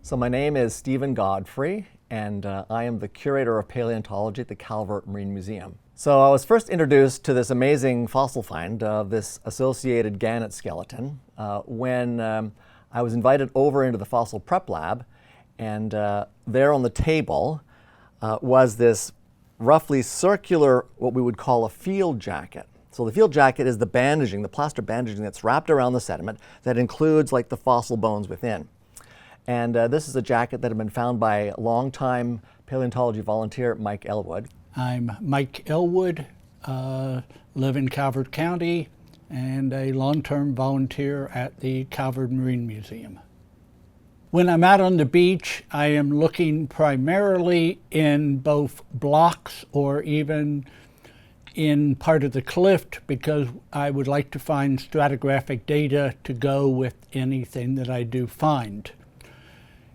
So my name is Stephen Godfrey, and I am the Curator of Paleontology at the Calvert Marine Museum. So I was first introduced to this amazing fossil find of this associated gannet skeleton when I was invited over into the fossil prep lab, and there on the table was this roughly circular, what we would call a field jacket. So the field jacket is the bandaging, the plaster bandaging that's wrapped around the sediment that includes like the fossil bones within. And this is a jacket that had been found by longtime paleontology volunteer Mike Ellwood. I'm Mike Ellwood, live in Calvert County, and a long-term volunteer at the Calvert Marine Museum. When I'm out on the beach, I am looking primarily in both blocks or even in part of the cliff, because I would like to find stratigraphic data to go with anything that I do find.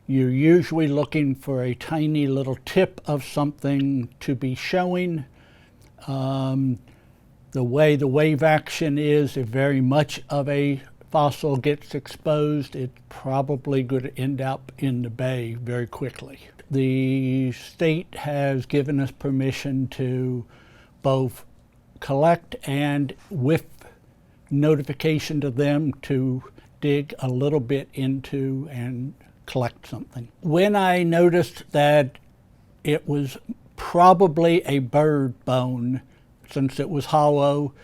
You're usually looking for a tiny little tip of something to be showing. The way the wave action is, if very much of a fossil gets exposed, it's probably going to end up in the bay very quickly. The state has given us permission to both collect and, with notification to them, to dig a little bit into and collect something. When I noticed that it was probably a bird bone, since it was hollow,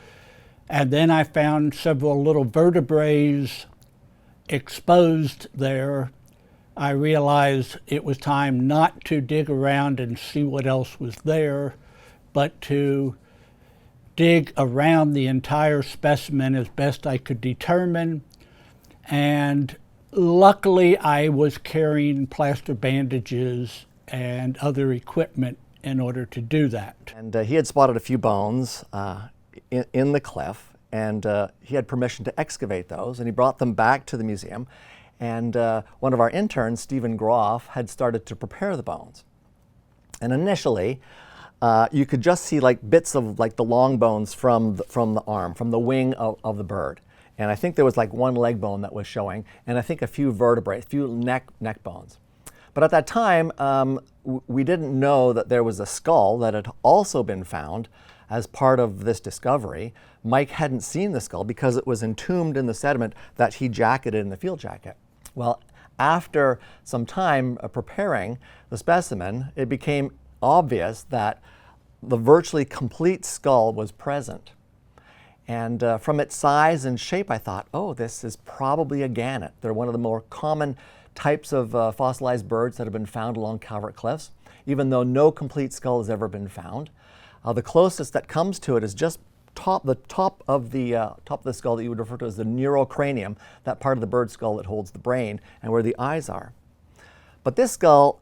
and then I found several little vertebrae exposed there, I realized it was time not to dig around and see what else was there, but to dig around the entire specimen as best I could determine. And luckily, I was carrying plaster bandages and other equipment in order to do that. And he had spotted a few bones in the cliff, and he had permission to excavate those, and he brought them back to the museum. And one of our interns, Stephen Groff, had started to prepare the bones. And initially, you could just see like bits of like the long bones from the arm, from the wing of the bird. And I think there was like one leg bone that was showing, and I think a few vertebrae, a few neck bones. But at that time, we didn't know that there was a skull that had also been found as part of this discovery. Mike hadn't seen the skull because it was entombed in the sediment that he jacketed in the field jacket. Well, after some time preparing the specimen, it became obvious that the virtually complete skull was present. And from its size and shape, I thought, oh, this is probably a gannet. They're one of the more common types of fossilized birds that have been found along Calvert Cliffs, even though no complete skull has ever been found. The closest that comes to it is just the top of the skull that you would refer to as the neurocranium, that part of the bird skull that holds the brain and where the eyes are. But this skull,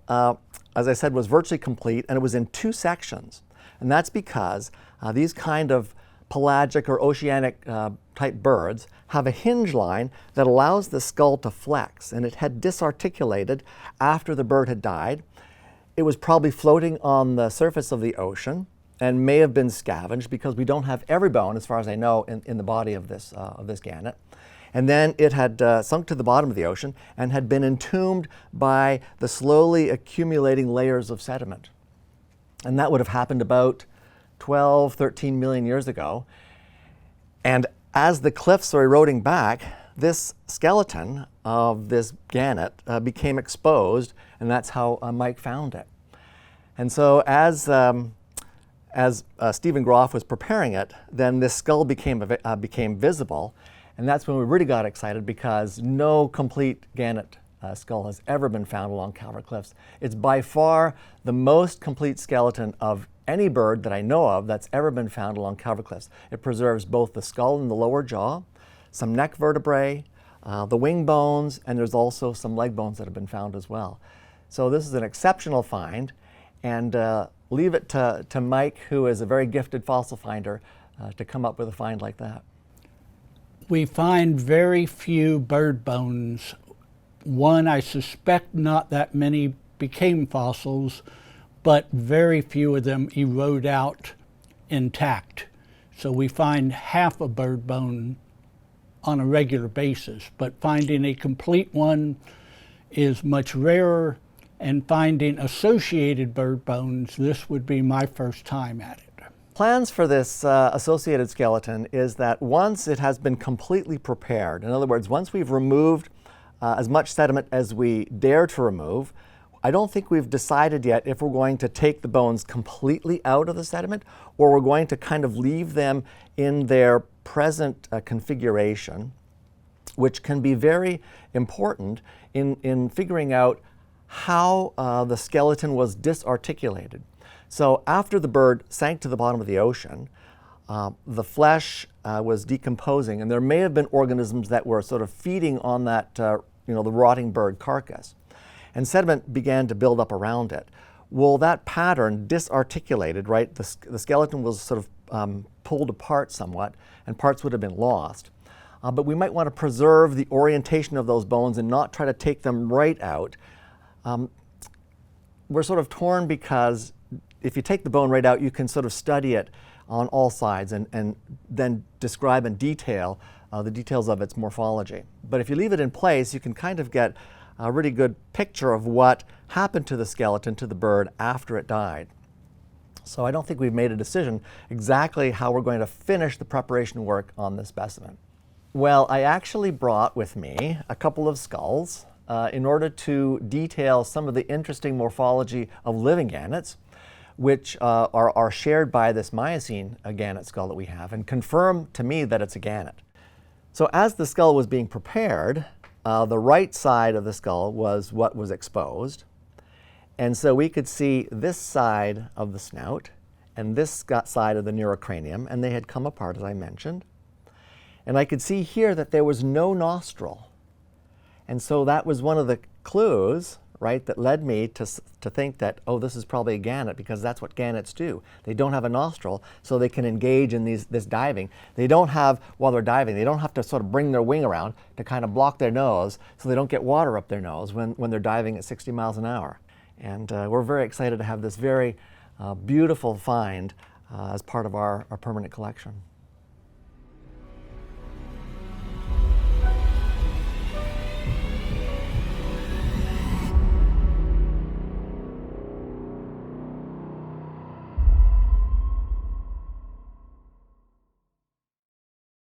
as I said, was virtually complete, and it was in two sections. And that's because these kind of pelagic or oceanic type birds have a hinge line that allows the skull to flex, and it had disarticulated after the bird had died. It was probably floating on the surface of the ocean and may have been scavenged, because we don't have every bone, as far as I know, in the body of this gannet. And then it had sunk to the bottom of the ocean and had been entombed by the slowly accumulating layers of sediment. And that would have happened about 12, 13 million years ago. And as the cliffs are eroding back, this skeleton of this gannet became exposed, and that's how Mike found it. And so as Stephen Groff was preparing it, then this skull became visible, and that's when we really got excited, because no complete gannet skull has ever been found along Calvert Cliffs. It's by far the most complete skeleton of any bird that I know of that's ever been found along Calvert Cliffs. It preserves both the skull and the lower jaw, some neck vertebrae, the wing bones, and there's also some leg bones that have been found as well. So this is an exceptional find, and leave it to Mike, who is a very gifted fossil finder, to come up with a find like that. We find very few bird bones. One, I suspect not that many became fossils, but very few of them erode out intact. So we find half a bird bone on a regular basis, but finding a complete one is much rarer, and finding associated bird bones, this would be my first time at it. Plans for this associated skeleton is that once it has been completely prepared, in other words, once we've removed as much sediment as we dare to remove, I don't think we've decided yet if we're going to take the bones completely out of the sediment or we're going to kind of leave them in their present configuration, which can be very important in figuring out how the skeleton was disarticulated. So after the bird sank to the bottom of the ocean, the flesh was decomposing, and there may have been organisms that were sort of feeding on that, the rotting bird carcass. And sediment began to build up around it. Well, that pattern disarticulated, right? The skeleton was sort of pulled apart somewhat, and parts would have been lost. But we might want to preserve the orientation of those bones and not try to take them right out. We're sort of torn because if you take the bone right out, you can sort of study it on all sides and then describe in detail the details of its morphology. But if you leave it in place, you can kind of get a really good picture of what happened to the skeleton, to the bird, after it died. So I don't think we've made a decision exactly how we're going to finish the preparation work on this specimen. Well, I actually brought with me a couple of skulls in order to detail some of the interesting morphology of living gannets, which are shared by this Miocene gannet skull that we have, and confirm to me that it's a gannet. So as the skull was being prepared, the right side of the skull was what was exposed. And so we could see this side of the snout and this side of the neurocranium, and they had come apart, as I mentioned. And I could see here that there was no nostril. And so that was one of the clues, right, that led me to think that, oh, this is probably a gannet, because that's what gannets do. They don't have a nostril, so they can engage in this diving. They don't have, while they're diving, they don't have to sort of bring their wing around to kind of block their nose so they don't get water up their nose when they're diving at 60 miles an hour. And we're very excited to have this very beautiful find as part of our permanent collection.